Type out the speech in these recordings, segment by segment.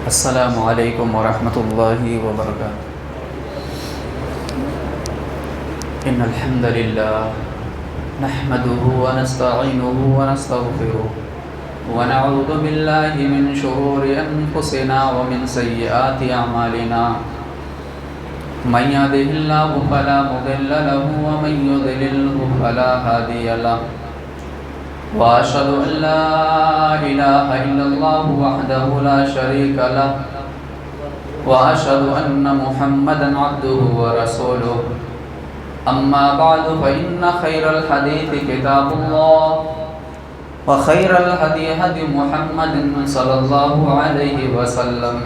السلام علیکم ورحمۃ اللہ وبرکاتہ۔ ان الحمد للہ نحمده ونستعینه ونستغفره ونعوذ باللہ من شرور انفسنا ومن سیئات اعمالنا، من يهده الله فلا مضل له ومن يضلل فلا هادي له، وأشهد أن لا إله إلا الله وحده لا شريك له، وأشهد أن محمدا عبده ورسوله، أما بعد فإن خير الحديث كتاب الله، وخير الهدي هدي محمد صلى الله عليه وسلم،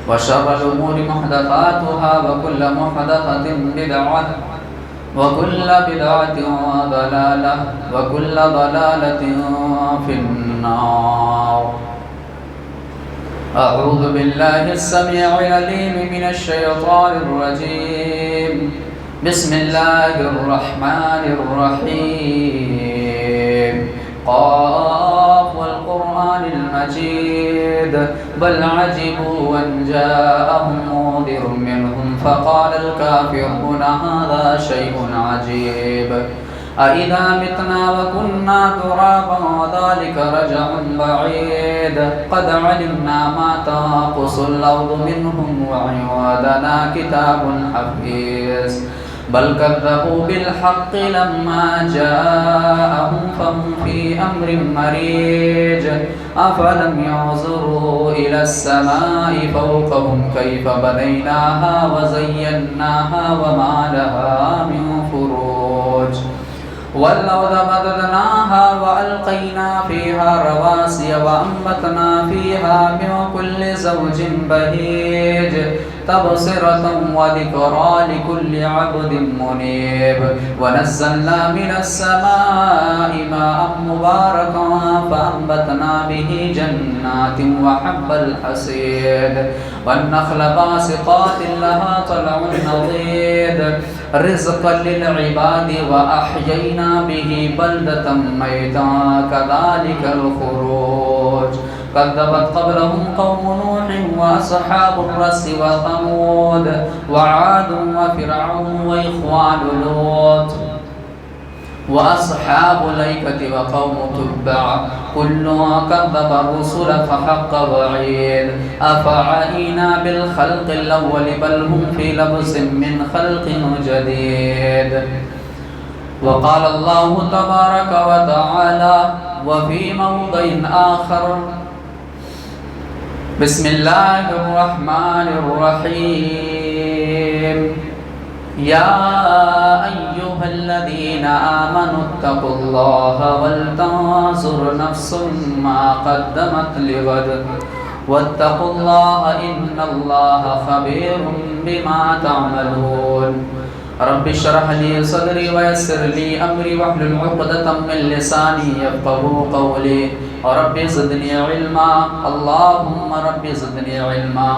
وشر الأمور محدثاتها وكل محدثة بدعة، وكل بدعة ضلالة، وكل ضلالة في النار۔ أعوذ بالله السميع العليم من الشيطان الرجيم، بسم الله الرحمن الرحيم، قاف والقرآن المجيد، بل عجبوا أن جاءهم منذر منهم فقال الكافرون هذا شيء عجيب، أإذا متنا وكنا ترابا وذلك رجع بعيد، قد علمنا ما تنقص الأرض منهم وعندنا كتاب حفيظ، بل كذبوا بالحق لما جاءهم فهم في أمر مريج، أفلم ينظروا إلى السماء فوقهم كيف بنيناها وزيناها وما لها من فروج، والأرض مددناها وألقينا فيها رواسي وأنبتنا فيها من كل زوج بهيج، تبصرة وذكرى لكل عبد منيب، ونزلنا من السماء ماء مباركا فأنبتنا به جنات وحب الحصيد، والنخل باسقات لها طلع نضيد، رزقا للعباد وأحيينا به بلدة ميتا كذلك الخروج، كذبت قبلهم قوم نوح وأصحاب الرس وثمود وعاد وفرعون وإخوان لوط وأصحاب الأيكة وقوم تبع، كل كذب الرسل فحق وعيد، أفعينا بالخلق الأول بل هم في لبس من خلق جديد، وقال الله تبارك وتعالى وفي موضع آخر، بسم الله الرحمن الرحيم، يا أيها الذين آمنوا اتقوا الله ولتنظر نفس ما قدمت لغد، واتقوا الله إن الله خبير بما تعملون، رب اشرح لي صدري ويسر لي أمري واحلل عقدة من لساني يفقهوا قولي، رب زدني علما، اللهم رب زدنی علما۔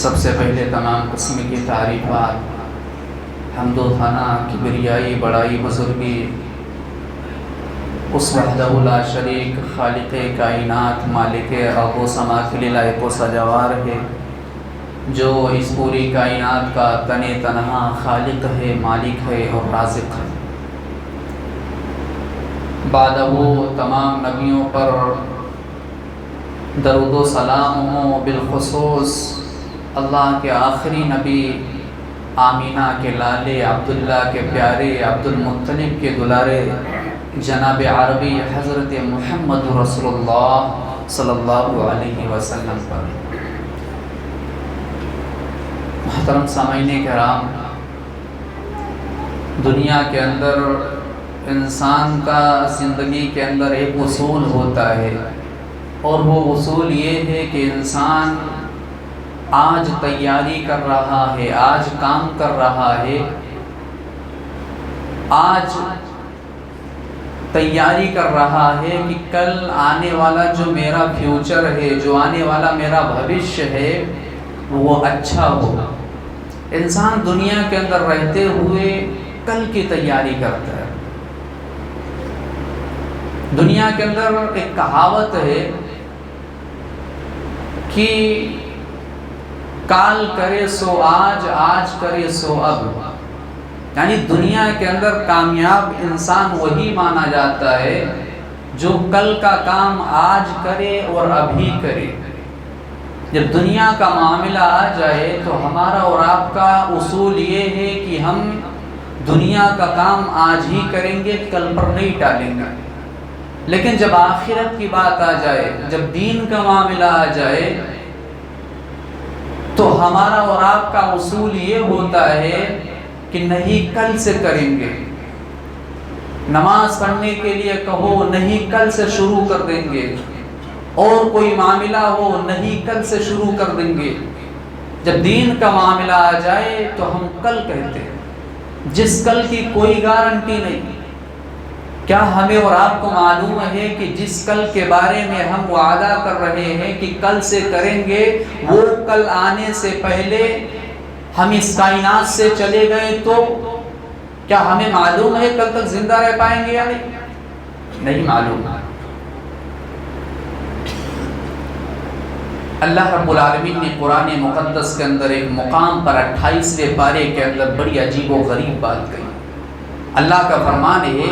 سب سے پہلے تمام قسم کی تعریفات، حمد و ثنا، کبریائی، بڑائی، بزرگی اس وحدہ لا شریک خالق کائنات، مالک ارض و سما کے لیے لائق و سزاوار ہے، جو اس پوری کائنات کا تن تنہا خالق ہے، مالک ہے اور رازق ہے۔ بعد وہ تمام نبیوں پر درود و سلام ہو، بالخصوص اللہ کے آخری نبی آمینہ کے لالے، عبداللہ کے پیارے، عبد المطلب کے دلارے، جناب عربی حضرت محمد رسول اللہ صلی اللہ علیہ وسلم پر۔ محترم سامعین کرام، دنیا کے اندر انسان کا زندگی کے اندر ایک اصول ہوتا ہے، اور وہ اصول یہ ہے کہ انسان آج تیاری کر رہا ہے، آج کام کر رہا ہے، آج تیاری کر رہا ہے کہ کل آنے والا جو میرا فیوچر ہے، جو آنے والا میرا بھوشیہ ہے وہ اچھا ہو۔ انسان دنیا کے اندر رہتے ہوئے کل کی تیاری کرتا ہے۔ دنیا کے اندر ایک کہاوت ہے کہ کال کرے سو آج، آج کرے سو اب، یعنی دنیا کے اندر کامیاب انسان وہی مانا جاتا ہے جو کل کا کام آج کرے اور ابھی کرے۔ جب دنیا کا معاملہ آ جائے تو ہمارا اور آپ کا اصول یہ ہے کہ ہم دنیا کا کام آج ہی کریں گے، کل پر نہیں ٹالیں گے۔ لیکن جب آخرت کی بات آ جائے، جب دین کا معاملہ آ جائے، تو ہمارا اور آپ کا اصول یہ ہوتا ہے کہ نہیں کل سے کریں گے۔ نماز پڑھنے کے لیے کہو، نہیں کل سے شروع کر دیں گے، اور کوئی معاملہ ہو، نہیں کل سے شروع کر دیں گے۔ جب دین کا معاملہ آ جائے تو ہم کل کہتے ہیں، جس کل کی کوئی گارنٹی نہیں۔ کیا ہمیں اور آپ کو معلوم ہے کہ جس کل کے بارے میں ہم وعدہ کر رہے ہیں کہ کل سے کریں گے، وہ کل آنے سے پہلے ہم اس کائنات سے چلے گئے تو کیا ہمیں معلوم ہے کل تک زندہ رہ پائیں گے یا نہیں معلوم۔ اللہ رب العالمین نے قرآن مقدس کے اندر ایک مقام پر 28ویں پارے کے اندر بڑی عجیب و غریب بات کہی۔ اللہ کا فرمان ہے،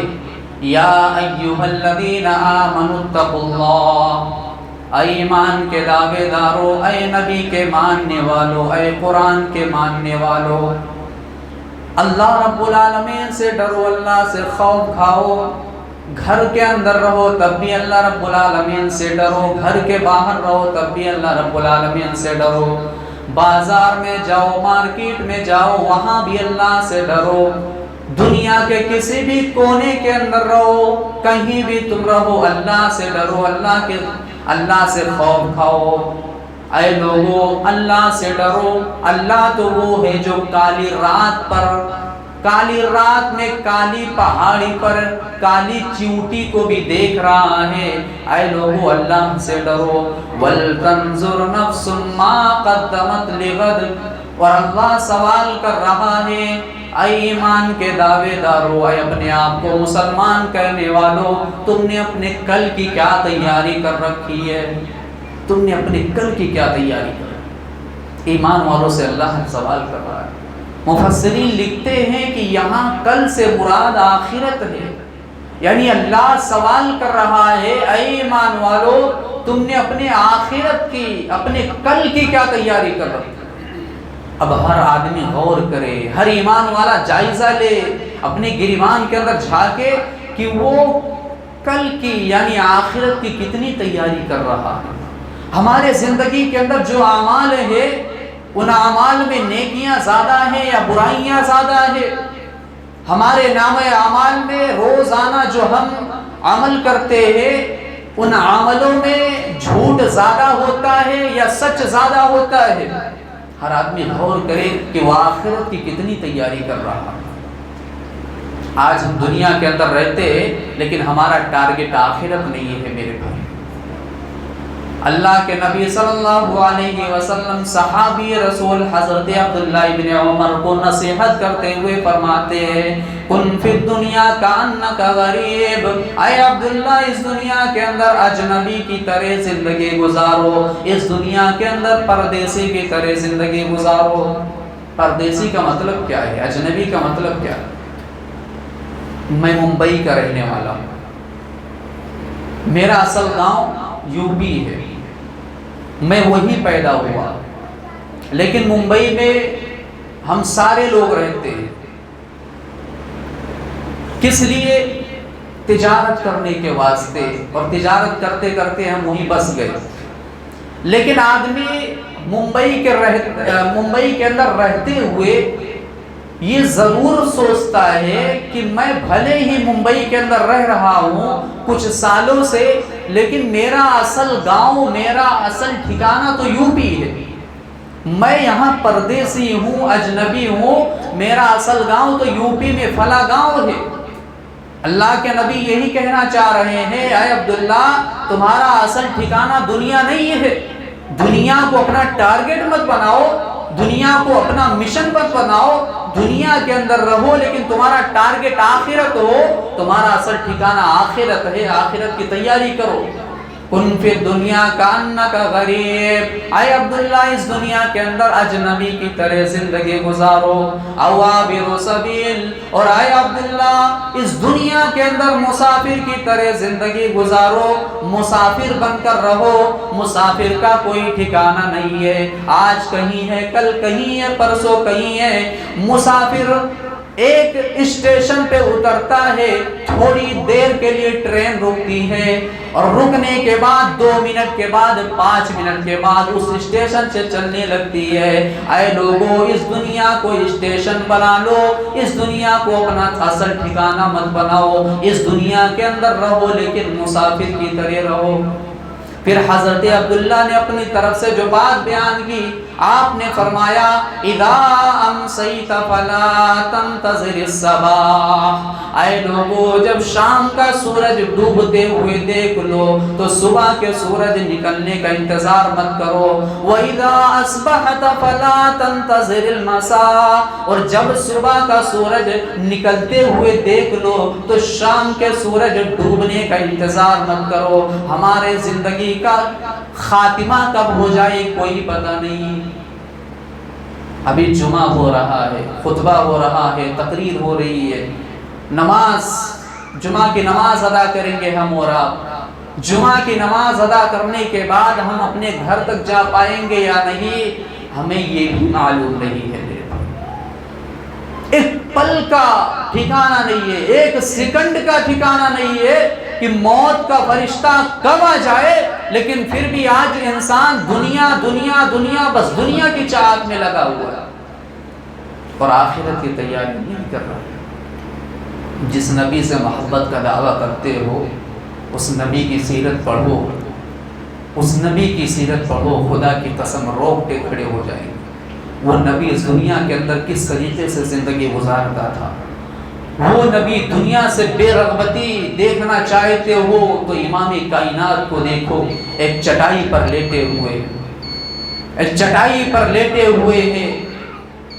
یا ایھا الذین آمنوا اتقوا اللہ، اے ایمان کے دعوے دارو، اے نبی کے ماننے والو، اے قرآن کے ماننے والو، اللہ رب العالمین سے ڈرو، اللہ سے خوف کھاؤ۔ گھر کے اندر رہو تب بھی اللہ رب العالمین سے ڈرو، گھر کے باہر رہو تب بھی اللہ رب العالمین سے ڈرو، بازار میں جاؤ، مارکیٹ میں جاؤ، وہاں بھی اللہ سے ڈرو، دنیا کے کسی بھی کونے کے اندر رہو، کہیں بھی تم رہو، اللہ سے ڈرو، اللہ سے خوف کھاؤ۔ اے لوگو، اللہ سے ڈرو۔ اللہ تو وہ ہے جو کالی رات میں کالی پہاڑی پر کالی چیوٹی کو بھی دیکھ رہا ہے۔ اے لوگو، اللہ سے ڈرو۔ وَلْتَنْظُرْ نَفْسٌ مَا قَدَّمَتْ لِغَدٍ، اور اللہ سوال کر رہا ہے، اے ایمان کے دعوے دارو، اے اپنے آپ کو مسلمان کہنے والو، تم نے اپنے کل کی کیا تیاری کر رکھی ہے؟ تم نے اپنے کل کی کیا تیاری کر رکھی؟ ایمان والوں سے اللہ سوال کر رہا ہے۔ مفسرین لکھتے ہیں کہ یہاں کل سے مراد آخرت ہے، یعنی اللہ سوال کر رہا ہے، اے ایمان والو، تم نے اپنے آخرت کی، اپنے کل کی کیا تیاری کر رکھی؟ اب ہر آدمی غور کرے، ہر ایمان والا جائزہ لے، اپنے گریبان کے اندر جھانکے کہ وہ کل کی یعنی آخرت کی کتنی تیاری کر رہا ہے۔ ہمارے زندگی کے اندر جو اعمال ہیں، ان اعمال میں نیکیاں زیادہ ہیں یا برائیاں زیادہ ہیں؟ ہمارے نام اعمال میں روزانہ جو ہم عمل کرتے ہیں، ان عملوں میں جھوٹ زیادہ ہوتا ہے یا سچ زیادہ ہوتا ہے؟ ہر آدمی غور کرے کہ وہ آخرت کی کتنی تیاری کر رہا ہے۔ آج ہم دنیا کے اندر رہتے ہیں لیکن ہمارا ٹارگٹ آخرت نہیں ہے میرے بھائی۔ اللہ کے نبی صلی اللہ علیہ وسلم صحابی رسول حضرت عبداللہ ابن عمر کو نصیحت کرتے ہوئے فرماتے ہیں، کن فی الدنیا کانک غریب، اے عبداللہ اس دنیا کے اندر اجنبی کی طرح زندگی گزارو، اس دنیا کے اندر پردیسی کی طرح زندگی گزارو۔ پردیسی کا مطلب کیا ہے؟ اجنبی کا مطلب کیا ہے؟ میں ممبئی کا رہنے والا ہوں، میرا اصل گاؤں یو پی ہے، میں وہی پیدا ہوا، لیکن ممبئی میں ہم سارے لوگ رہتے ہیں۔ کس لیے؟ تجارت کرنے کے واسطے، اور تجارت کرتے کرتے ہم وہیں بس گئے۔ لیکن آدمی ممبئی کے اندر رہتے ہوئے یہ ضرور سوچتا ہے کہ میں بھلے ہی ممبئی کے اندر رہ رہا ہوں کچھ سالوں سے، لیکن میرا اصل گاؤں، میرا اصل ٹھکانہ تو یو پی ہے، میں یہاں پردیسی ہوں، اجنبی ہوں، میرا اصل گاؤں تو یو پی میں فلاں گاؤں ہے۔ اللہ کے نبی یہی کہنا چاہ رہے ہیں، اے عبداللہ تمہارا اصل ٹھکانہ دنیا نہیں ہے، دنیا کو اپنا ٹارگٹ مت بناؤ، دنیا کو اپنا مشن مت بناؤ، دنیا کے اندر رہو لیکن تمہارا ٹارگٹ آخرت ہو، تمہارا اصل ٹھکانہ آخرت ہے، آخرت کی تیاری کرو۔ کن فی الدنیا کانک غریب، اے عبداللہ اس دنیا کے اندر اجنبی کی طرح زندگی گزارو، او عابر سبیل، اور اے عبداللہ اس دنیا کے اندر مسافر کی طرح زندگی گزارو، مسافر بن کر رہو۔ مسافر کا کوئی ٹھکانہ نہیں ہے، آج کہیں ہے، کل کہیں ہے، پرسوں کہیں ہے۔ مسافر ایک اسٹیشن پہ اترتا ہے، تھوڑی دیر کے لیے ٹرین رکتی ہے، اور رکنے کے بعد 2 منٹ کے بعد 5 منٹ کے بعد اس اسٹیشن سے چلنے لگتی ہے۔ اے لوگوں اس دنیا کو اسٹیشن بنا لو، اس دنیا کو اپنا اصل ٹھکانہ مت بناؤ، اس دنیا کے اندر رہو لیکن مسافر کی طرح رہو۔ پھر حضرت عبداللہ نے اپنی طرف سے جو بات بیان کی، آپ نے فرمایا اذا امسیت فلا تنتظر الصباح، اے لوگو جب شام کا سورج ڈوبتے ہوئے دیکھ لو تو صبح کے سورج نکلنے کا انتظار مت کرو۔ وَإِذَا أَصْبَحْتَ فَلَا تَنْتَظِرِ الْمَسَاءَ، اور جب صبح کا سورج نکلتے ہوئے دیکھ لو تو شام کے سورج ڈوبنے کا انتظار مت کرو۔ ہمارے زندگی کا خاتمہ کب ہو جائے کوئی پتہ نہیں۔ ابھی جمعہ ہو رہا ہے، خطبہ ہو رہا ہے، تقریر ہو رہی ہے، نماز، جمعہ کی نماز ادا کریں گے ہم اور آپ۔ جمعہ کی نماز ادا کرنے کے بعد ہم اپنے گھر تک جا پائیں گے یا نہیں، ہمیں یہ بھی معلوم نہیں ہے۔ ایک پل کا ٹھکانہ نہیں ہے، ایک سیکنڈ کا ٹھکانہ نہیں ہے کہ موت کا فرشتہ کب آ جائے، لیکن پھر بھی آج انسان دنیا دنیا دنیا، بس دنیا کی چاہت میں لگا ہوا ہے اور آخرت کی تیاری نہیں کر رہا۔ جس نبی سے محبت کا دعویٰ کرتے ہو اس نبی کی سیرت پڑھو، اس نبی کی سیرت پڑھو، خدا کی قسم روکتے کھڑے ہو جائیں گے۔ وہ نبی اس دنیا کے اندر کس طریقے سے زندگی گزارتا تھا، وہ نبی دنیا سے بے رغبتی دیکھنا چاہتے ہو تو امام کائنات کو دیکھو، ایک چٹائی پر لیٹے ہوئے، ایک چٹائی پر لیٹے ہوئے ہیں۔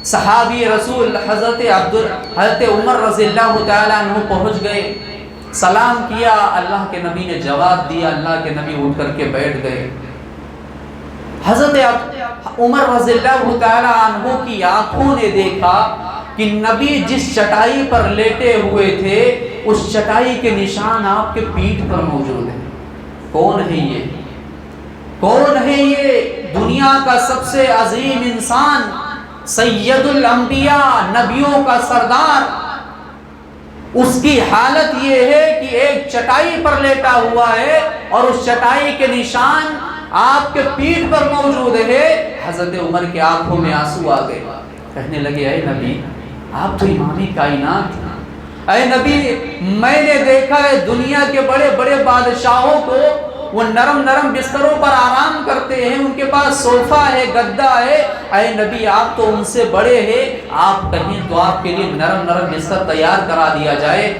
صحابی رسول حضرت عمر رضی اللہ تعالیٰ عنہ پہنچ گئے، سلام کیا، اللہ کے نبی نے جواب دیا، اللہ کے نبی اٹھ کر کے بیٹھ گئے۔ حضرت عمر رضی اللہ تعالیٰ عنہ کی آنکھوں نے دیکھا کہ نبی جس چٹائی پر لیٹے ہوئے تھے اس چٹائی کے نشان آپ کے پیٹھ پر موجود ہیں۔ کون ہے یہ؟ کون ہے یہ؟ دنیا کا سب سے عظیم انسان، سید الانبیاء، نبیوں کا سردار۔ اس کی حالت یہ ہے کہ ایک چٹائی پر لیٹا ہوا ہے اور اس چٹائی کے نشان آپ کے پیٹھ پر موجود ہے۔ حضرت عمر کے آنکھوں میں آنسو آ گئے، کہنے لگے اے نبی آپ تو امام کائنات ہیں، اے نبی میں نے دیکھا ہے دنیا کے بڑے بڑے بادشاہوں کو وہ نرم نرم بستروں پر آرام کرتے ہیں، ان کے پاس صوفہ ہے، گدا ہے، اے نبی آپ تو ان سے بڑے ہیں، آپ کہیں تو آپ کے لیے نرم نرم بستر تیار کرا دیا جائے،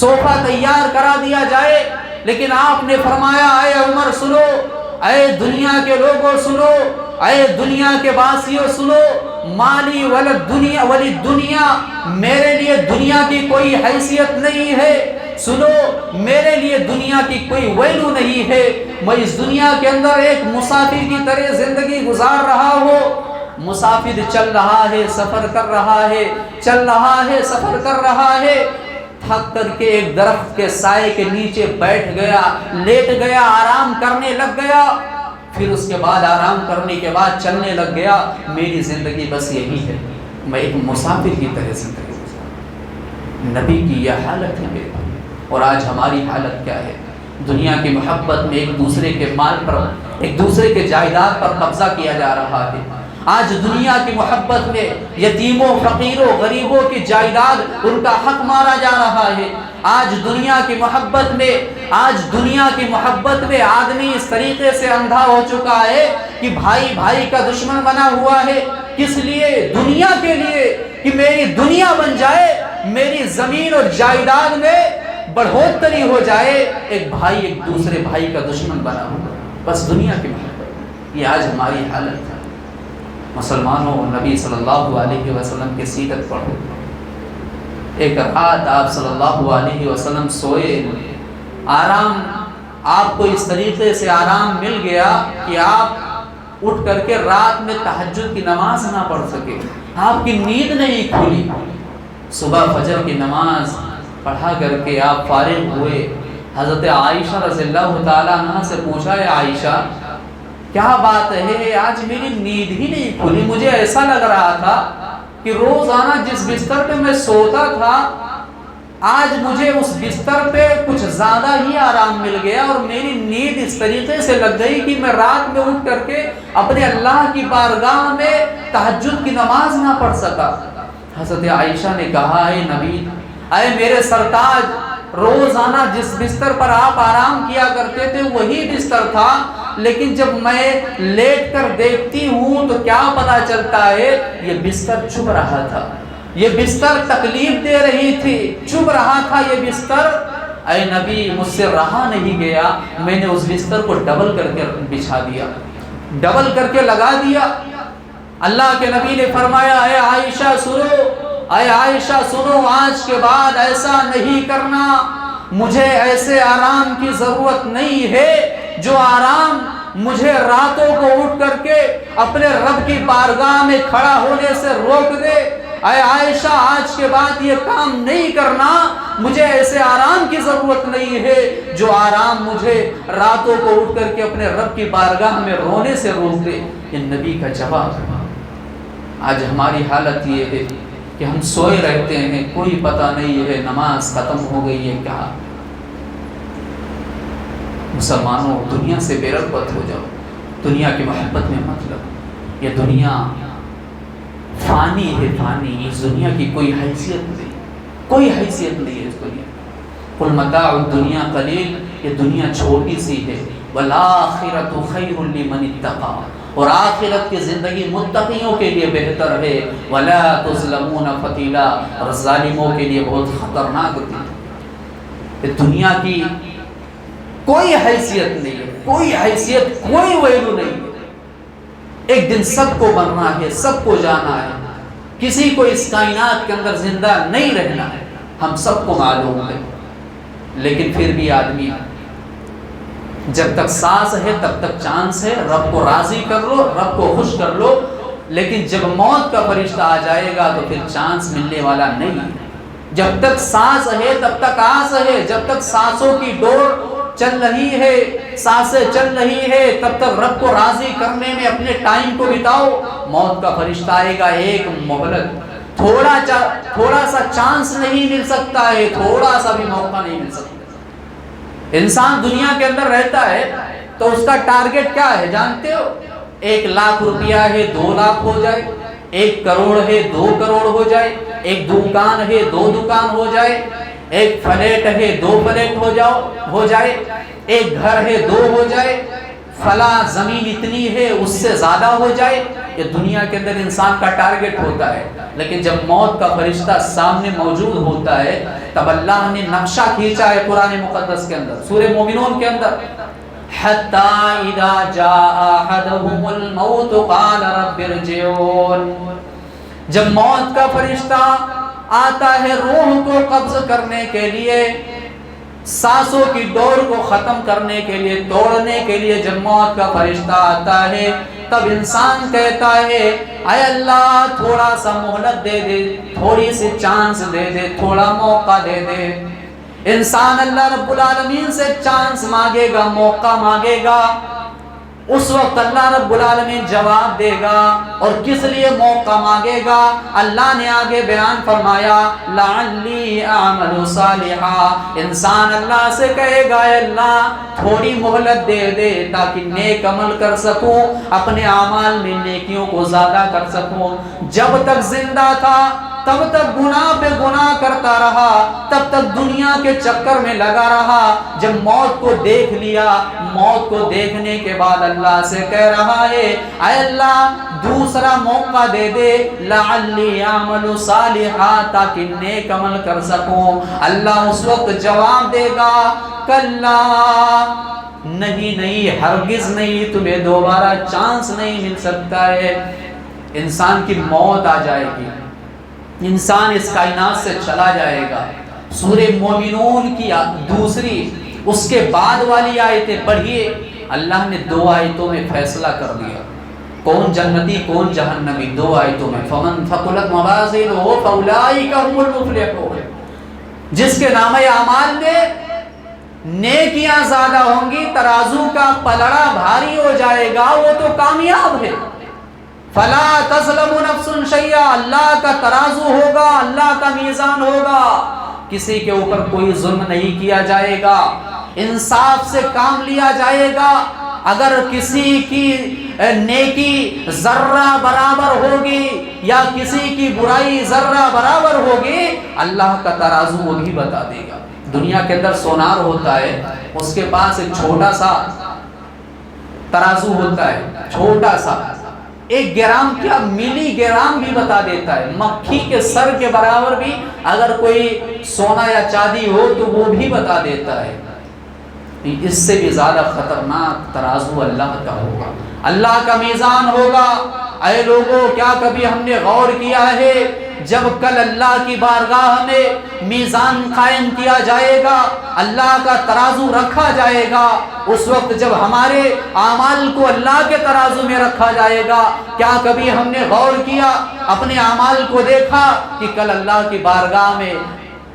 صوفہ تیار کرا دیا جائے۔ لیکن آپ نے فرمایا اے عمر سنو، اے دنیا کے لوگوں سنو، اے دنیا کے باسیوں سنو، مالی دنیا ولی دنیا، میرے لیے دنیا کی کوئی حیثیت نہیں ہے، سنو میرے لیے دنیا کی کوئی ویلو نہیں ہے، میں اس دنیا کے اندر ایک مسافر کی طرح زندگی گزار رہا ہوں۔ مسافر چل رہا ہے، سفر کر رہا ہے، چل رہا ہے، سفر کر رہا ہے، تھک کر کے ایک درخت کے سائے کے نیچے بیٹھ گیا، لیٹ گیا، آرام کرنے لگ گیا، پھر اس کے بعد آرام کرنے کے بعد چلنے لگ گیا۔ میری زندگی بس یہی ہے، میں ایک مسافر کی طرح زندگی گزاروں۔ نبی کی یہ حالت ہے میرے بھائی، اور آج ہماری حالت کیا ہے؟ دنیا کی محبت میں ایک دوسرے کے مال پر، ایک دوسرے کے جائیداد پر قبضہ کیا جا رہا ہے۔ آج دنیا کی محبت میں یتیموں، فقیروں، غریبوں کی جائیداد، ان کا حق مارا جا رہا ہے۔ آج دنیا کی محبت میں، آج دنیا کی محبت میں آدمی اس طریقے سے اندھا ہو چکا ہے کہ بھائی بھائی کا دشمن بنا ہوا ہے۔ کس لیے؟ دنیا کے لیے، کہ میری دنیا بن جائے، میری زمین اور جائیداد میں بڑھوتری ہو جائے۔ ایک بھائی ایک دوسرے بھائی کا دشمن بنا ہوا، بس دنیا کی محبت۔ یہ آج ہماری حالت ہے۔ مسلمانوں، نبی صلی اللہ علیہ وسلم کی سیرت پڑھو۔ ایک رات آپ صلی اللہ علیہ وسلم سوئے، آرام آپ کو اس طریقے سے آرام مل گیا کہ آپ اٹھ کر کے رات میں تہجد کی نماز نہ پڑھ سکے، آپ کی نیند نہیں کھلی، صبح فجر کی نماز پڑھا کر کے آپ فارغ ہوئے۔ حضرت عائشہ رضی اللہ تعالیٰ عنہ سے پوچھا، ہے عائشہ کیا بات ہے، آج میری نیند ہی نہیں کھلی، مجھے ایسا لگ رہا تھا کہ روزانہ جس بستر پہ میں سوتا تھا آج مجھے اس بستر پہ کچھ زیادہ ہی آرام مل گیا اور میری نیند اس طریقے سے لگ گئی کہ میں رات میں اٹھ کر کے اپنے اللہ کی بارگاہ میں تہجد کی نماز نہ پڑھ سکا۔ حضرت عائشہ نے کہا، اے نبی، اے میرے سرتاج، روزانہ جس بستر پر آپ آرام کیا کرتے تھے وہی بستر تھا، لیکن جب میں لیٹ کر دیکھتی ہوں تو کیا پتا چلتا ہے یہ بستر چھپ رہا تھا، یہ بستر تکلیف دے رہی تھی، چھپ رہا تھا یہ بستر۔ اے نبی، مجھ سے رہا نہیں گیا، میں نے اس بستر کو ڈبل کر کے بچھا دیا، ڈبل کر کے لگا دیا۔ اللہ کے نبی نے فرمایا، اے عائشہ سنو، اے عائشہ سنو، آج کے بعد ایسا نہیں کرنا، مجھے ایسے آرام کی ضرورت نہیں ہے جو آرام مجھے راتوں کو اٹھ کر کے اپنے رب کی بارگاہ میں کھڑا ہونے سے روک دے۔ اے عائشہ، آج کے بعد یہ کام نہیں کرنا، مجھے ایسے آرام کی ضرورت نہیں ہے جو آرام مجھے راتوں کو اٹھ کر کے اپنے رب کی بارگاہ میں رونے سے روک دے۔ یہ نبی کا جواب ہے۔ آج ہماری حالت یہ ہے کہ ہم سوئے رہتے ہیں، کوئی پتہ نہیں ہے نماز ختم ہو گئی ہے کیا۔ مسلمانوں، دنیا سے بے رغبت ہو جاؤ، دنیا کی محبت میں مت لگو۔ یہ دنیا فانی ہے، فانی، اس دنیا کی کوئی حیثیت نہیں، کوئی حیثیت نہیں ہے اس دنیا۔ قل متاع الدنیا قلیل، یہ دنیا چھوٹی سی ہے، والآخرۃ خیر لمن اتقی، اور آخرت کی زندگی متقیوں کے لیے بہتر ہے، ولا تظلمون فتیلا، اور ظالموں کے لیے بہت خطرناک ہوتی ہے۔ یہ دنیا کی کوئی حیثیت نہیں ہے، کوئی حیثیت، کوئی ویلو نہیں ہے۔ ایک دن سب کو مرنا ہے، سب کو جانا ہے، کسی کو اس کائنات کے اندر زندہ نہیں رہنا ہے، ہم سب کو معلوم ہے۔ لیکن پھر بھی آدمی جب تک سانس ہے تب تک چانس ہے، رب کو راضی کر لو، رب کو خوش کر لو، لیکن جب موت کا فرشتہ آ جائے گا تو پھر چانس ملنے والا نہیں ہے۔ جب تک سانس ہے تب تک آس ہے، جب تک سانسوں کی ڈور چل رہی ہے، سانسیں چل رہی ہے، تب تک رب کو راضی کرنے میں اپنے ٹائم کو بتاؤ۔ موت کا فرشتہ آئے گا، ایک مہلت، تھوڑا سا چانس نہیں مل سکتا ہے، تھوڑا سا بھی موقع نہیں مل سکتا۔ انسان دنیا کے اندر رہتا ہے تو اس کا ٹارگٹ کیا ہے جانتے ہو؟ 1 لاکھ روپیہ ہے 2 لاکھ ہو جائے، 1 کروڑ ہے 2 کروڑ ہو جائے، 1 دکان ہے 2 دکان ہو جائے، 1 فلیٹ ہے 2 فلیٹ ہو جائے، 1 گھر ہے 2 ہو جائے، فلاں زمین اتنی ہے اس سے زیادہ ہو جائے۔ یہ دنیا کے اندر انسان کا ٹارگٹ ہوتا ہے، لیکن جب موت کا فرشتہ سامنے موجود ہوتا ہے تب اللہ نے نقشہ کھینچا ہے قرآن مقدس کے اندر، سورہ مومنون کے اندر، حَتَّى إِذَا جَاءَ أَحَدَهُمُ الْمَوْتُ قَالَ رَبِّ ارْجِعُونِ، جب موت کا فرشتہ آتا ہے روح کو قبض کرنے کے لیے، سانسوں کی ڈور کو ختم کرنے کے لیے، توڑنے کے لیے جب موت کا فرشتہ آتا ہے تب انسان کہتا ہے اے اللہ تھوڑا سا مہلت دے دے، تھوڑی سی چانس دے دے، تھوڑا موقع دے دے۔ انسان اللہ رب العالمین سے چانس مانگے گا، موقع مانگے گا، اس وقت اللہ رب العالمین جواب دے گا۔ اور کس لیے موقع مانگے گا؟ اللہ نے آگے بیان فرمایا لعلی اعمل صالحا، انسان اللہ سے کہے گا اے اللہ تھوڑی مہلت دے دے تاکہ نیک عمل کر سکوں، اپنے اعمال میں نیکیوں کو زیادہ کر سکوں۔ جب تک زندہ تھا تب تک گناہ پہ گناہ کرتا رہا، تب تک دنیا کے چکر میں لگا رہا۔ جب موت کو دیکھ لیا، موت کو دیکھنے کے بعد اللہ سے کہہ رہا ہے اے اللہ دوسرا موقع دے دے، لعلی اعمل صالحا، تاکہ نیک عمل کر سکوں۔ اللہ اس وقت جواب دے گا کلا، نہیں ہرگز نہیں، تمہیں دوبارہ چانس نہیں مل سکتا ہے۔ انسان کی موت آ جائے گی، انسان اس کائنات سے چلا جائے گا۔ سورہ مومنون کی دوسری اس کے بعد والی آیتیں پڑھیے، اللہ نے 2 آیتوں میں فیصلہ کر دیا کون جنتی کون جہنمی، 2 آیتوں میں فمن ثقلت موازینہ فاولئک هم المفلحون، جس کے نامہ اعمال میں نیکیاں زیادہ ہوں گی، ترازو کا پلڑا بھاری ہو جائے گا، وہ تو کامیاب ہے۔ فلا تظلم نفس شیئا، اللہ کا ترازو ہوگا، اللہ کا میزان ہوگا، کسی کے اوپر کوئی ظلم نہیں کیا جائے گا، انصاف سے کام لیا جائے گا۔ اگر کسی کی نیکی ذرہ برابر ہوگی یا کسی کی برائی ذرہ برابر ہوگی، اللہ کا ترازو وہ بھی بتا دے گا۔ دنیا کے اندر سونار ہوتا ہے، اس کے پاس ایک چھوٹا سا ترازو ہوتا ہے، چھوٹا سا 1 گرام کیا ملی گرام بھی بتا دیتا ہے، مکھی کے سر کے برابر بھی اگر کوئی سونا یا چاندی ہو تو وہ بھی بتا دیتا ہے۔ اس سے بھی زیادہ خطرناک ترازو اللہ کا ہوگا، اللہ کا میزان ہوگا۔ اے لوگوں، کیا کبھی ہم نے غور کیا ہے جب کل اللہ کی بارگاہ میں میزان قائم کیا جائے گا، اللہ کا ترازو رکھا جائے گا، اس وقت جب ہمارے اعمال کو اللہ کے ترازو میں رکھا جائے گا، کیا کبھی ہم نے غور کیا، اپنے اعمال کو دیکھا کہ کل اللہ کی بارگاہ میں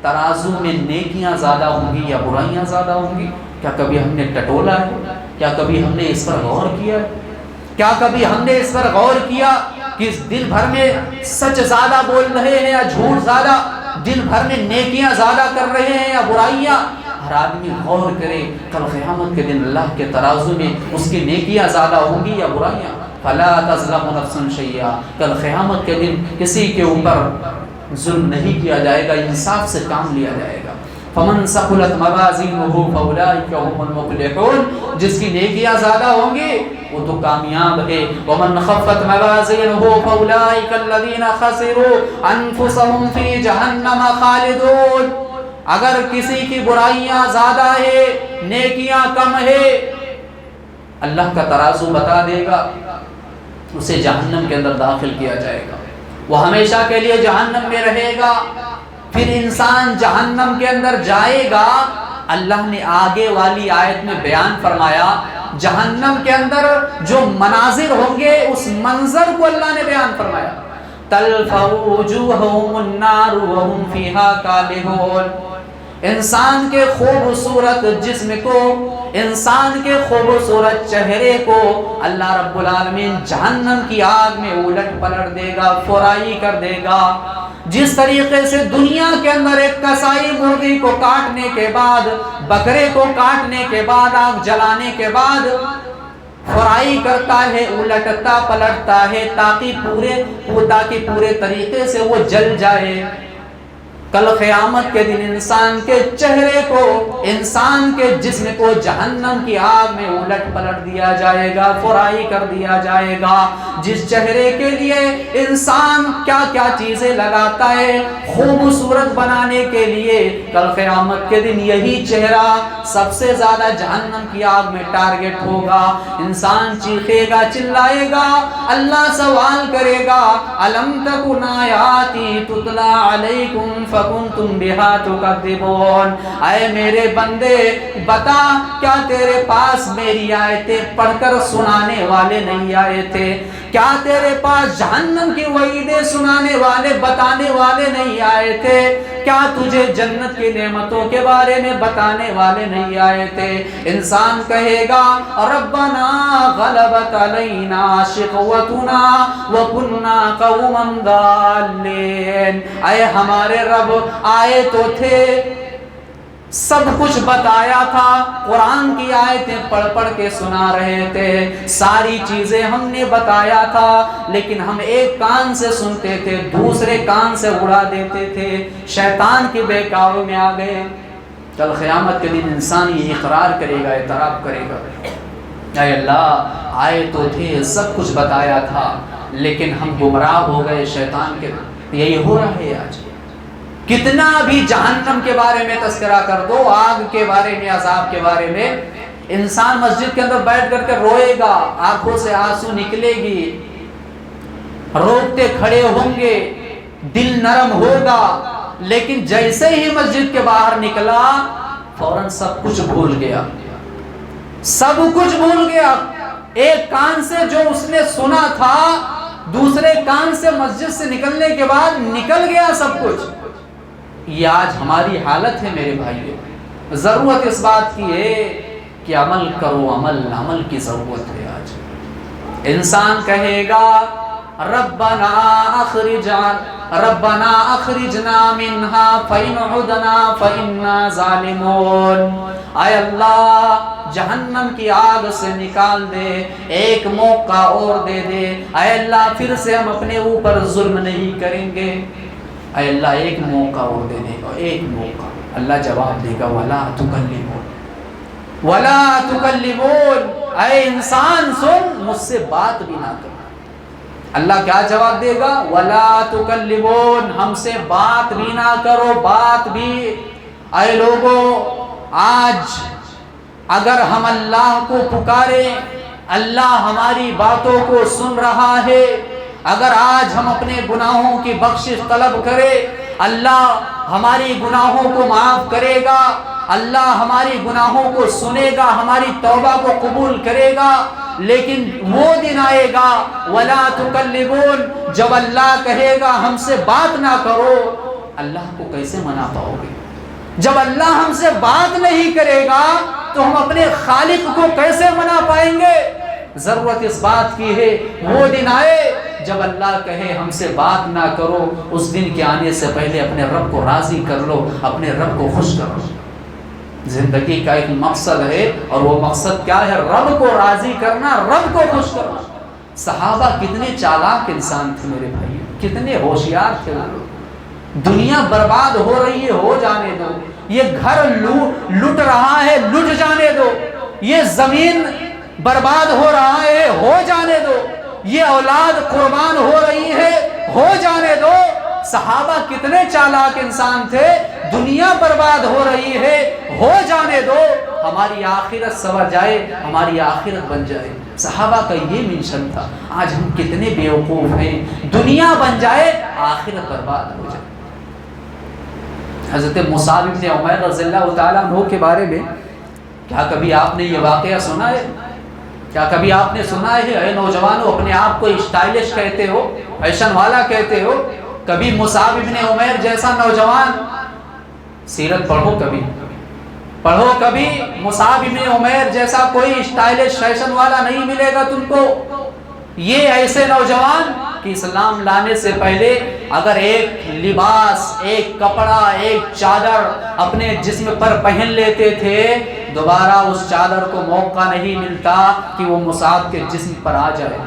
ترازو میں نیکیاں زیادہ ہوں گی یا برائیاں زیادہ ہوں گی؟ کیا کبھی ہم نے ٹٹولا ہے؟ کیا کبھی ہم نے اس پر غور کیا ہے؟ کیا کبھی ہم نے اس پر غور کیا کہ دن بھر میں سچ زیادہ بول رہے ہیں یا جھوٹ زیادہ، دن بھر میں نیکیاں زیادہ کر رہے ہیں یا برائیاں؟ ہر آدمی غور کرے، کل قیامت کے دن اللہ کے ترازو میں اس کی نیکیاں زیادہ ہوں گی یا برائیاں؟ فلا تظلم نفس شیئا، کل قیامت کے دن کسی کے اوپر ظلم نہیں کیا جائے گا، انصاف سے کام لیا جائے گا۔ فمن ثقلت موازینہ فاولئک هم المفلحون، جس کی نیکیاں زیادہ ہوں گی وہ تو کامیاب ہے۔ ومن خفت موازینہ فاولئک الذین خسروا انفسهم فی جہنم خالدون، اگر کسی کی برائیاں زیادہ ہے نیکیاں کم ہے، اللہ کا ترازو بتا دے گا، اسے جہنم کے اندر داخل کیا جائے گا، وہ ہمیشہ کے لیے جہنم میں رہے گا۔ پھر انسان جہنم کے اندر جائے گا، اللہ نے آگے والی آیت میں بیان فرمایا جہنم کے اندر جو مناظر ہوں گے اس منظر کو اللہ نے بیان فرمایا، تلفح وجوہہم النار وہم فیہا کالحون، انسان کے خوبصورت جسم کو، انسان کے خوبصورت چہرے کو اللہ رب العالمین جہنم کی آگ میں الٹ پلٹ دے گا، فرائی کر دے گا۔ جس طریقے سے دنیا کے اندر ایک کسائی مرغی کو کاٹنے کے بعد، بکرے کو کاٹنے کے بعد، آگ جلانے کے بعد فرائی کرتا ہے، الٹتا پلٹتا ہے تاکہ پورے طریقے سے وہ جل جائے، کل قیامت کے دن انسان کے چہرے کو، انسان کے جسم کو جہنم کی آگ میں الٹ پلٹ دیا جائے گا، فرائی کر دیا جائے گا۔ جس چہرے کے لیے انسان کیا کیا چیزیں لگاتا ہے خوبصورت بنانے کے لیے، کل قیامت کے دن یہی چہرہ سب سے زیادہ جہنم کی آگ میں ٹارگٹ ہوگا۔ انسان چیخے گا، چلائے گا، اللہ سوال کرے گا، الم تکن آیاتی تتلی علیکم فکنتم بہا تکذبون، اے میرے بندے بتا، کیا تیرے پاس میری آیتیں پڑھ کر سنانے والے نہیں آئے تھے؟ کیا تیرے پاس جہنم کی وعیدیں سنانے والے، بتانے والے نہیں آئے تھے؟ کیا تجھے جنت کی نعمتوں کے بارے میں بتانے والے نہیں آئے تھے؟ انسان کہے گا ربنا غلبت علینا شقوتنا وکننا قوما ضالین، اے ہمارے رب آئے تو تھے، سب کچھ بتایا تھا، قرآن کی آیتیں پڑھ پڑھ کے سنا رہے تھے، ساری چیزیں ہم نے بتایا تھا، لیکن ہم ایک کان سے سنتے تھے، دوسرے کان سے اڑا دیتے تھے، شیطان کی بہکاوے میں آ گئے۔ کل قیامت کے دن انسان یہ اقرار کرے گا، اعتراف کرے گا، اے اللہ آئے تو تھے، سب کچھ بتایا تھا، لیکن ہم گمراہ ہو گئے شیطان کے۔ یہی ہو رہا ہے آج، کتنا بھی جہنم کے بارے میں تذکرہ کر دو، آگ کے بارے میں، عذاب کے بارے میں، انسان مسجد کے اندر بیٹھ کر کے روئے گا، آنکھوں سے آنسو نکلے گی، روتے کھڑے ہوں گے، دل نرم ہوگا، لیکن جیسے ہی مسجد کے باہر نکلا فوراً سب کچھ بھول گیا، سب کچھ بھول گیا۔ ایک کان سے جو اس نے سنا تھا، دوسرے کان سے مسجد سے نکلنے کے بعد نکل گیا سب کچھ۔ یہ آج ہماری حالت ہے میرے بھائیو۔ ضرورت اس بات کی ہے کہ عمل کرو، عمل کی ضرورت ہے آج۔ انسان کہے گا ربنا اخرجنا منها فإن عدنا فإنا ظالمون، اے اللہ جہنم کی آگ سے نکال دے، ایک موقع اور دے دے، اے اللہ پھر سے ہم اپنے اوپر ظلم نہیں کریں گے، اے اللہ ایک موقع اور دے دے گا، ایک موقع۔ اللہ جواب دے گا ولا تکلمون، اے انسان سن، مجھ سے بات بھی نہ کر۔ اللہ کیا جواب دے گا؟ ولا تکلمون، ہم سے بات بھی نہ کرو، بات بھی۔ اے لوگوں، آج اگر ہم اللہ کو پکاریں، اللہ ہماری باتوں کو سن رہا ہے۔ اگر آج ہم اپنے گناہوں کی بخشش طلب کریں، اللہ ہماری گناہوں کو معاف کرے گا، اللہ ہماری گناہوں کو سنے گا، ہماری توبہ کو قبول کرے گا۔ لیکن وہ دن آئے گا ولا تکلمون، جب اللہ کہے گا ہم سے بات نہ کرو، اللہ کو کیسے منا پاؤ گے؟ جب اللہ ہم سے بات نہیں کرے گا تو ہم اپنے خالق کو کیسے منا پائیں گے؟ ضرورت اس بات کی ہے وہ دن آئے جب اللہ کہے ہم سے بات نہ کرو، اس دن کے آنے سے پہلے اپنے رب کو راضی کر لو، اپنے رب کو خوش کر لو۔ زندگی کا ایک مقصد ہے، اور وہ مقصد کیا ہے؟ رب کو راضی کرنا، رب کو خوش کرنا۔ صحابہ کتنے چالاک انسان تھے میرے بھائی، کتنے ہوشیار تھے وہ لوگ۔ دنیا برباد ہو رہی ہے، ہو جانے دو، یہ گھر لٹ رہا ہے، لٹ جانے دو، یہ زمین برباد ہو رہا ہے، ہو جانے دو، یہ اولاد قربان ہو رہی ہے، ہو جانے دو۔ صحابہ کتنے چالاک انسان تھے، دنیا برباد ہو رہی ہے، ہو جانے دو، ہماری آخرت سنور جائے، ہماری آخرت بن جائے۔ صحابہ کا یہ منشن تھا۔ آج ہم کتنے بیوقوف ہیں، دنیا بن جائے، آخرت برباد ہو جائے۔ حضرت مصعب بن عمیر رضی اللہ تعالیٰ عنہ کے بارے میں کیا کبھی آپ نے یہ واقعہ سنا ہے؟ کیا کبھی آپ نے سنا ہے؟ اے نوجوانوں، اپنے آپ کو اسٹائلش کہتے ہو، فیشن والا کہتے ہو، کبھی مصعب بن عمیر جیسا نوجوان، سیرت پڑھو، کبھی پڑھو، کبھی مصعب بن عمیر جیسا کوئی اسٹائلش فیشن والا نہیں ملے گا تم کو۔ یہ ایسے نوجوان کہ اسلام لانے سے پہلے اگر ایک لباس، ایک کپڑا، ایک چادر اپنے جسم پر پہن لیتے تھے، دوبارہ اس چادر کو موقع نہیں ملتا کہ وہ مصعب کے جسم پر آ جائے۔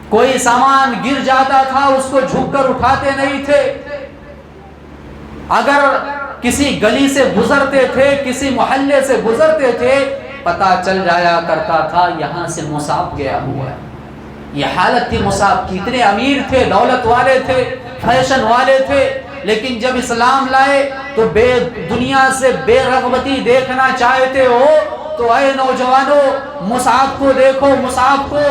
کوئی سامان گر جاتا تھا، اس کو جھک کر اٹھاتے نہیں تھے۔ اگر کسی گلی سے گزرتے تھے، کسی محلے سے گزرتے تھے، پتہ چل جایا کرتا تھا یہاں سے مصعب گیا ہوا ہے۔ یہ حالت تھی مصعب کی۔ اتنے امیر تھے، دولت والے تھے، فیشن والے تھے، لیکن جب اسلام لائے تو دنیا سے بے رغبتی دیکھنا چاہتے ہو تو اے نوجوانوں، مصعب کو دیکھو۔ مصعب کو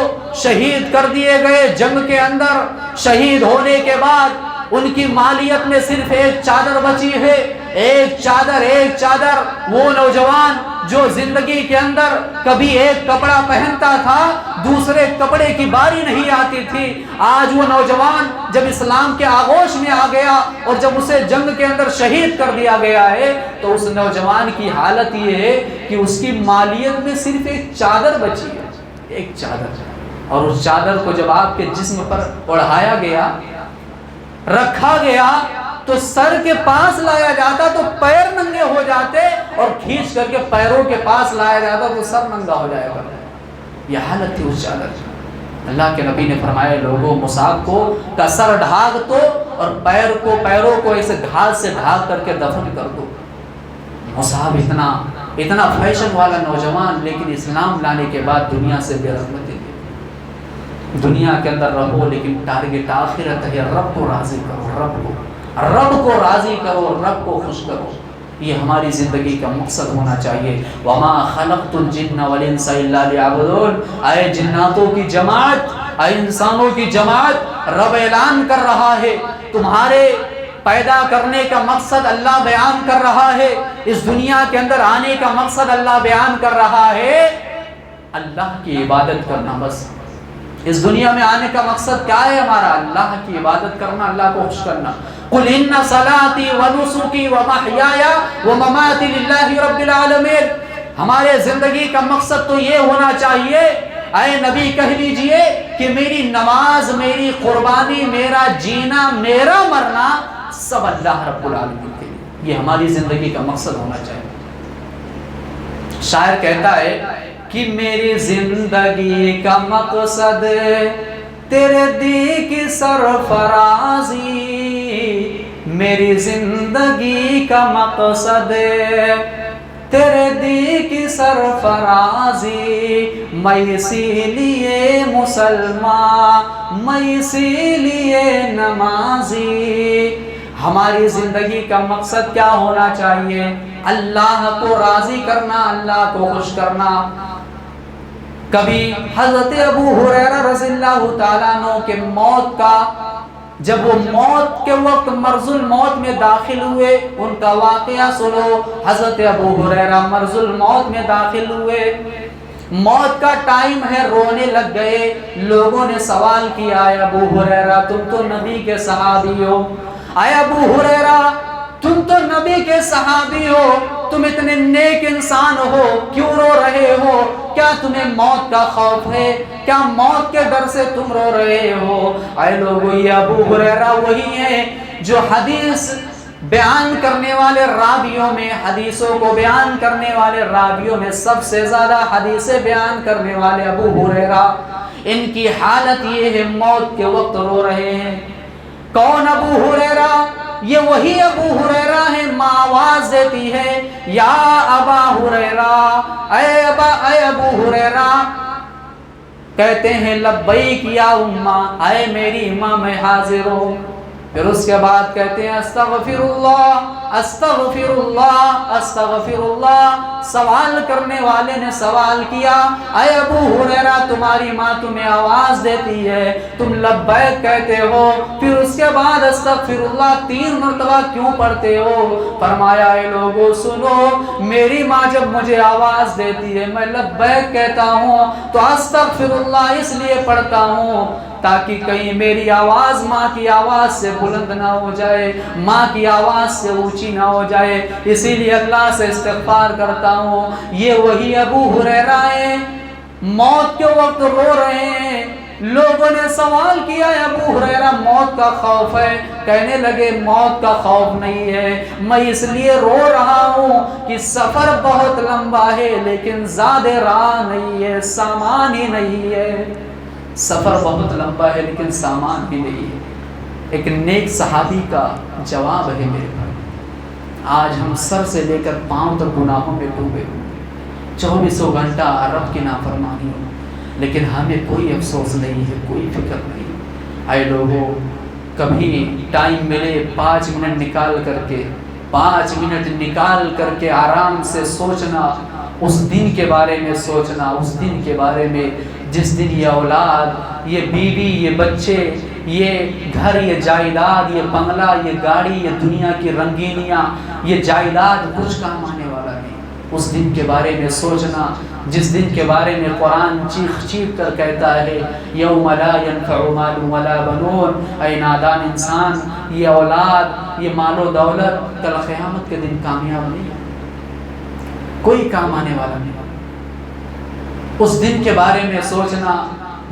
شہید کر دیے گئے جنگ کے اندر۔ شہید ہونے کے بعد ان کی مالیت میں صرف ایک چادر بچی ہے، ایک چادر۔ وہ نوجوان جو زندگی کے اندر کبھی ایک کپڑا پہنتا تھا، دوسرے کپڑے کی باری نہیں آتی تھی، آج وہ نوجوان جب اسلام کے آغوش میں آ گیا اور جب اسے جنگ کے اندر شہید کر دیا گیا ہے تو اس نوجوان کی حالت یہ ہے کہ اس کی مالیت میں صرف ایک چادر بچی ہے، ایک چادر۔ اور اس چادر کو جب آپ کے جسم پر اڑھایا گیا، رکھا گیا، تو سر کے پاس لایا جاتا تو پیر ننگے ہو جاتے، اور کھینچ کر کے پیروں کے پاس لایا جاتا تو سر ننگا ہو جائے گا۔ یہ حالت تھی اس چادر کی۔ اللہ کے نبی نے فرمایا لوگوں، مصعب کو کا سر ڈھانک دو اور پیروں کو ایسے گھاس سے ڈھانک کر کے دفن کر دو۔ مصعب اتنا فیشن والا نوجوان، لیکن اسلام لانے کے بعد دنیا سے بے رغبتی تھی۔ دنیا کے اندر رہو لیکن ٹارگٹ آخرت ہے، رب کو راضی کرو، رب کو راضی کرو، رب کو خوش کرو۔ یہ ہماری زندگی کا مقصد ہونا چاہیے۔ وما خلقت الجن والانس الا ليعبدون، اے جناتوں کی جماعت، اے انسانوں کی جماعت، رب اعلان کر رہا ہے پیدا کرنے کا مقصد اللہ بیان کر رہا ہے، اس دنیا کے اندر آنے کا مقصد اللہ بیان کر رہا ہے، اللہ کی عبادت کرنا۔ بس اس دنیا میں آنے کا مقصد کیا ہے ہمارا؟ اللہ کی عبادت کرنا، اللہ کو خوش کرنا۔ قل ان صلاتی ونسکی ومحیای ومماتی للہ رب العالمین۔ ہمارے زندگی کا مقصد تو یہ ہونا چاہیے، اے نبی کہہ دیجئے کہ میری نماز، میری قربانی، میرا جینا، میرا مرنا سب اللہ رب العالمین کے لیے، یہ ہماری زندگی کا مقصد ہونا چاہیے۔ شاعر کہتا ہے کہ میری زندگی کا مقصد تیرے دی کی سرفرازی، میری زندگی کا مقصد تیرے دی کی سرفرازی، میں اسی لیے مسلمان، میں اسی لیے نمازی۔ ہماری زندگی کا مقصد کیا ہونا چاہیے؟ اللہ کو راضی کرنا، اللہ کو خوش کرنا۔ کبھی حضرت ابو ہریرہ رضی اللہ تعالیٰ عنہ کے موت کا، جب وہ موت کے وقت مرض الموت میں داخل ہوئے، ان کا واقعہ سنو۔ حضرت ابو ہریرہ مرض الموت میں داخل ہوئے، موت کا ٹائم ہے، رونے لگ گئے۔ لوگوں نے سوال کیا، اے ابو ہریرہ تم تو نبی کے صحابی ہو، اے ابو ہریرہ تم تو نبی کے صحابی ہو، تم اتنے نیک انسان ہو، کیوں رو رہے ہو؟ کیا تمہیں موت کا خوف ہے؟ کیا موت کے ڈر سے تم رو رہے ہو؟ اے لوگو، یہ ابو ہریرہ وہی ہیں جو حدیث بیان کرنے والے راویوں میں، حدیثوں کو بیان کرنے والے راویوں میں سب سے زیادہ حدیثیں بیان کرنے والے ابو ہریرہ۔ ان کی حالت یہ ہے، موت کے وقت رو رہے ہیں۔ کون ابو ہریرہ؟ یہ وہی ابو ہریرہ ہے، ماں آواز دیتی ہے، یا ابا ہریرہ، اے ابو ہریرہ، کہتے ہیں لبیک یا اماں، اے میری ماں میں حاضر ہوں۔ پھر اس کے بعد کہتے ہیں استغفر اللہ، استغفر اللہ، استغفر اللہ۔ سوال کرنے والے نے سوال کیا، اے ابو ہریرہ تمہاری ماں تمہیں آواز دیتی ہے، تم لبیک کہتے ہو، پھر اس کے بعد استغفر اللہ 3 مرتبہ کیوں پڑھتے ہو؟ فرمایا اے لوگوں سنو، میری ماں جب مجھے آواز دیتی ہے میں لبیک کہتا ہوں تو استغفر اللہ اس لیے پڑھتا ہوں تاکہ کہیں میری آواز ماں کی آواز سے بلند نہ ہو جائے، ماں کی آواز سے اونچی نہ ہو جائے، اسی لیے اللہ سے استغفار کرتا ہوں۔ یہ وہی ابو ہریرہ ہیں، موت کے وقت رو رہے ہیں۔ لوگوں نے سوال کیا ابو ہریرہ موت کا خوف ہے؟ کہنے لگے موت کا خوف نہیں ہے، میں اس لیے رو رہا ہوں کہ سفر بہت لمبا ہے لیکن زیادہ راہ نہیں ہے، سامان ہی نہیں ہے۔ سفر بہت لمبا ہے لیکن سامان بھی نہیں ہے۔ ایک نیک صحابی کا جواب ہے میرے بھائی، آج ہم سر سے لے کر پاؤں تک گناہوں میں ڈوبے ہوئے، 24 گھنٹہ رب کی نافرمانی ہو، لیکن ہمیں کوئی افسوس نہیں ہے، کوئی فکر نہیں۔ اے لوگوں، کبھی ٹائم ملے 5 منٹ نکال کر کے آرام سے سوچنا، اس دن کے بارے میں سوچنا، اس دن کے بارے میں جس دن یہ اولاد، یہ بیوی، یہ بچے، یہ گھر، یہ جائیداد، یہ بنگلہ، یہ گاڑی، یہ دنیا کی رنگینیاں، یہ جائیداد کچھ کام آنے والا نہیں۔ اس دن کے بارے میں سوچنا جس دن کے بارے میں قرآن چیخ چیخ کر کہتا ہے یوم لا ینفع مال ولا بنون، اے نادان انسان، یہ اولاد، یہ مال و دولت کل قیامت کے دن کامیاب نہیں ہے، کوئی کام آنے والا نہیں۔ اس دن کے بارے میں سوچنا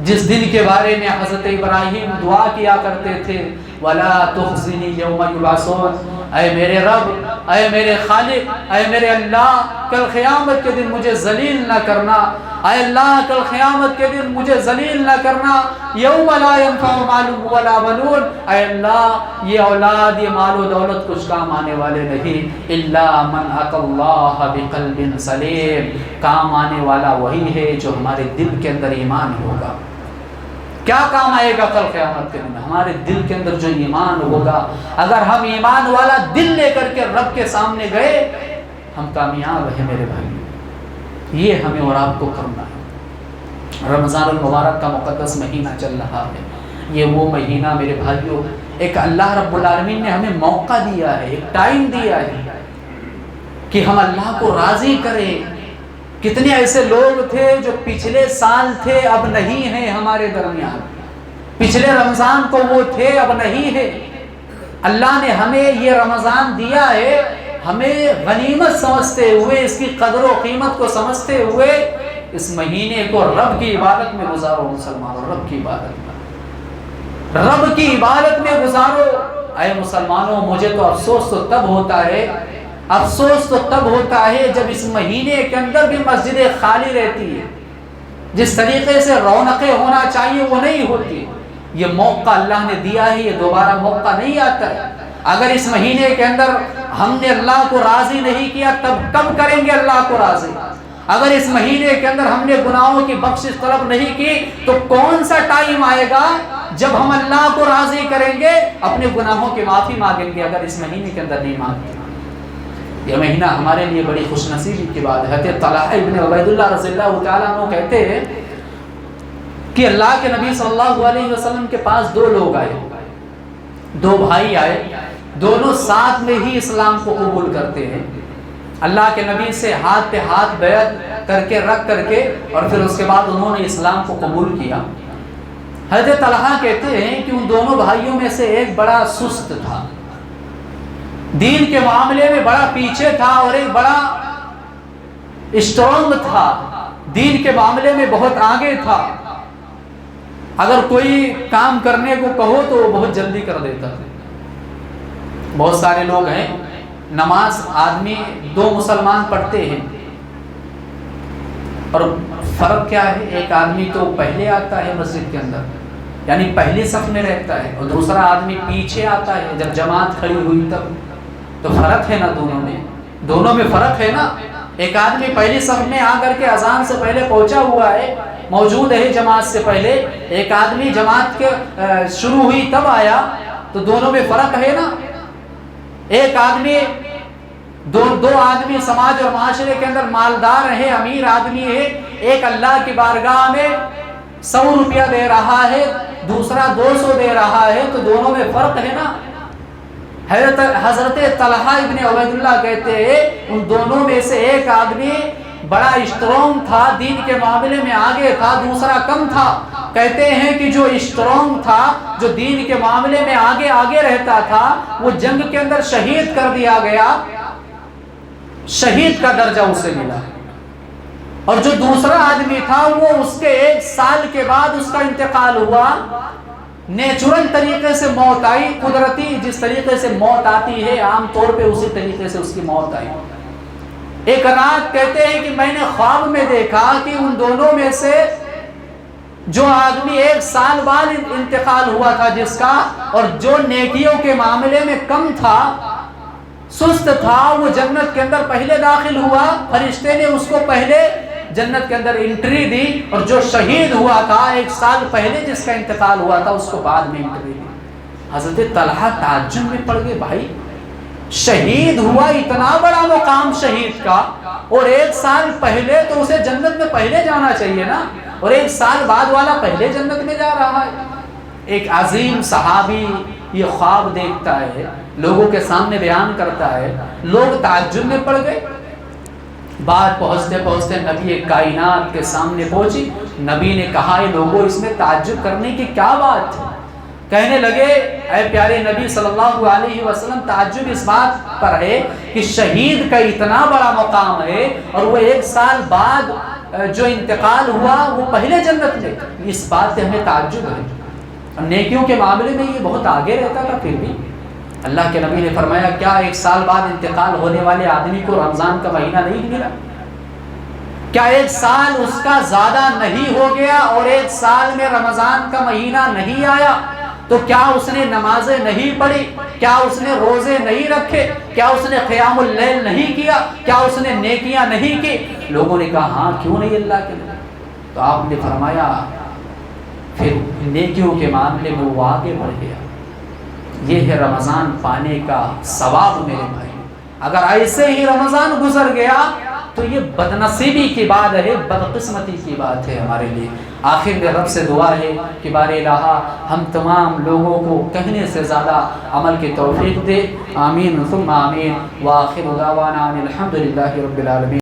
جس دن کے بارے میں حضرت ابراہیم دعا کیا کرتے تھے وَلَا تُخْزِنِي يَوْمَ يُبْعَثُونَ، اے میرے رب، اے میرے خالق، اے میرے اللہ، کل قیامت کے دن مجھے ذلیل نہ کرنا، اے اللہ کل قیامت کے دن مجھے ذلیل نہ کرنا۔ یوم لا ينفع مال ولا بنون، اے اللہ یہ اولاد، یہ مال و دولت کچھ کام آنے والے نہیں، الا من اتى اللہ بقلب سلیم، کام آنے والا وہی ہے جو ہمارے دل کے اندر ایمان ہوگا۔ کیا کام آئے گا کل قیامت کے دن؟ ہمارے دل کے اندر جو ایمان ہوگا، اگر ہم ایمان والا دل لے کر کے رب کے سامنے گئے، ہم کامیاب ہیں میرے بھائی۔ یہ ہمیں اور آپ کو کرنا ہے۔ رمضان المبارک کا مقدس مہینہ چل رہا ہے، یہ وہ مہینہ میرے بھائیوں ایک اللہ رب العالمین نے ہمیں موقع دیا ہے، ایک ٹائم دیا ہے کہ ہم اللہ کو راضی کریں۔ کتنے ایسے لوگ تھے جو پچھلے سال تھے اب نہیں ہیں ہمارے درمیان، پچھلے رمضان کو وہ تھے اب نہیں ہے۔ اللہ نے ہمیں یہ رمضان دیا ہے، ہمیں غنیمت سمجھتے ہوئے، اس کی قدر و قیمت کو سمجھتے ہوئے اس مہینے کو رب کی عبادت میں گزارو مسلمانوں، رب کی عبادت میں، رب کی عبادت میں گزارو۔ اے مسلمانوں، مجھے تو افسوس تو تب ہوتا ہے، افسوس تو تب ہوتا ہے جب اس مہینے کے اندر بھی مسجدیں خالی رہتی ہے، جس طریقے سے رونقیں ہونا چاہیے وہ نہیں ہوتی۔ یہ موقع اللہ نے دیا ہے، یہ دوبارہ موقع نہیں آتا ہے۔ اگر اس مہینے کے اندر ہم نے اللہ کو راضی نہیں کیا تب کب کریں گے اللہ کو راضی؟ اگر اس مہینے کے اندر ہم نے گناہوں کی بخشش طلب نہیں کی تو کون سا ٹائم آئے گا جب ہم اللہ کو راضی کریں گے، اپنے گناہوں کی معافی مانگیں گے؟ اگر اس مہینے کے اندر نہیں مانگتے، یہ مہینہ ہمارے لیے بڑی خوش نصیبی کی بات ہے۔ حضرت طلحہ ابن عبید اللہ رضی اللہ تعالیٰ عنہ کہتے ہیں کہ اللہ کے نبی صلی اللہ علیہ وسلم کے پاس دو لوگ آئے، دو بھائی آئے، دونوں ساتھ میں ہی اسلام کو قبول کرتے ہیں۔ اللہ کے نبی سے ہاتھ پہ ہاتھ بیعت کر کے رکھ کر کے اور پھر اس کے بعد انہوں نے اسلام کو قبول کیا۔ حضرت طلحہ کہتے ہیں کہ ان دونوں بھائیوں میں سے ایک بڑا سست تھا، دین کے معاملے میں بڑا پیچھے تھا، اور ایک بڑا اسٹرانگ تھا، دین کے معاملے میں بہت آگے تھا۔ اگر کوئی کام کرنے کو کہو تو وہ بہت جلدی کر دیتا تھا۔ بہت سارے لوگ ہیں، نماز آدمی دو مسلمان پڑھتے ہیں اور فرق کیا ہے؟ ایک آدمی تو پہلے آتا ہے مسجد کے اندر، یعنی پہلی صف میں رہتا ہے، اور دوسرا آدمی پیچھے آتا ہے جب جماعت کھڑی ہوئی تب۔ تو فرق ہے نا دونوں میں فرق ہے نا۔ ایک آدمی پہلی صف میں آ کر کے اذان سے پہلے پہنچا ہوا ہے، موجود ہے جماعت سے پہلے، ایک آدمی جماعت کے شروع ہوئی تب آیا، تو دونوں میں فرق ہے نا۔ ایک آدمی دو آدمی سماج اور معاشرے کے اندر مالدار ہے، امیر آدمی ہے، ایک اللہ کی بارگاہ میں 100 روپیہ دے رہا ہے، دوسرا 200 دے رہا ہے، تو دونوں میں فرق ہے نا۔ حضرت طلحہ ابن عبید اللہ کہتے ہیں ان دونوں میں سے ایک آدمی بڑا اسٹرانگ تھا، دین کے معاملے میں آگے تھا، دوسرا کم تھا۔ کہتے ہیں کہ جو اسٹرانگ تھا، جو دین کے معاملے میں آگے رہتا تھا، وہ جنگ کے اندر شہید کر دیا گیا، شہید کا درجہ اسے ملا۔ اور جو دوسرا آدمی تھا وہ اس کے 1 سال کے بعد اس کا انتقال ہوا، نیچرل طریقے سے موت آئی، قدرتی جس طریقے سے موت آتی ہے عام طور پہ اسی طریقے سے اس کی موت آئی۔ ایک رات کہتے ہیں کہ میں نے خواب میں دیکھا کہ ان دونوں میں سے جو آدمی 1 سال بعد انتقال ہوا تھا جس کا، اور جو نیکیوں کے معاملے میں کم تھا، سست تھا، وہ جنت کے اندر پہلے داخل ہوا، فرشتے نے اس کو پہلے جنت کے اندر انٹری دی، اور جو شہید ہوا تھا 1 سال پہلے جس کا انتقال ہوا تھا اس کو بعد میں انٹری دی۔ حضرت طلحہ تعجب میں پڑ گئے، بھائی شہید ہوا، اتنا بڑا مقام شہید کا، اور 1 سال پہلے تو اسے جنت میں پہلے جانا چاہیے نا، اور 1 سال بعد والا پہلے جنت میں جا رہا ہے۔ ایک عظیم صحابی یہ خواب دیکھتا ہے، لوگوں کے سامنے بیان کرتا ہے، لوگ تعجب میں پڑ گئے۔ بات پہنچتے پہنچتے نبی کائنات کے سامنے پہنچی، نبی نے کہا اے لوگوں اس میں تعجب کرنے کی کیا بات ہے؟ کہنے لگے اے پیارے نبی صلی اللہ علیہ وسلم، تعجب اس بات پر ہے کہ شہید کا اتنا بڑا مقام ہے اور وہ 1 سال بعد جو انتقال ہوا وہ پہلے جنت میں، اس بات سے ہمیں تعجب ہے۔ اور نیکیوں کے معاملے میں یہ بہت آگے رہتا تھا، پھر بھی اللہ کے نبی نے فرمایا کیا 1 سال بعد انتقال ہونے والے آدمی کو رمضان کا مہینہ نہیں ملا؟ کیا 1 سال اس کا زیادہ نہیں ہو گیا اور 1 سال میں رمضان کا مہینہ نہیں آیا تو کیا اس نے نمازیں نہیں پڑھی؟ کیا اس نے روزے نہیں رکھے؟ کیا اس نے قیام اللیل نہیں کیا؟ کیا اس نے نیکیاں نہیں کی؟ لوگوں نے کہا ہاں کیوں نہیں اللہ کے نبی؟ تو آپ نے فرمایا پھر نیکیوں کے معاملے میں وہ آگے بڑھ گیا۔ یہ ہے رمضان پانے کا ثواب میرے بھائی۔ اگر ایسے ہی رمضان گزر گیا تو یہ بدنصیبی کی بات ہے، بدقسمتی کی بات ہے ہمارے لیے۔ آخر میں رب سے دعا ہے کہ بار الہ ہم تمام لوگوں کو کہنے سے زیادہ عمل کی توفیق دے، آمین ثم آمین، وآخر دعوانا الحمدللہ رب العالمین۔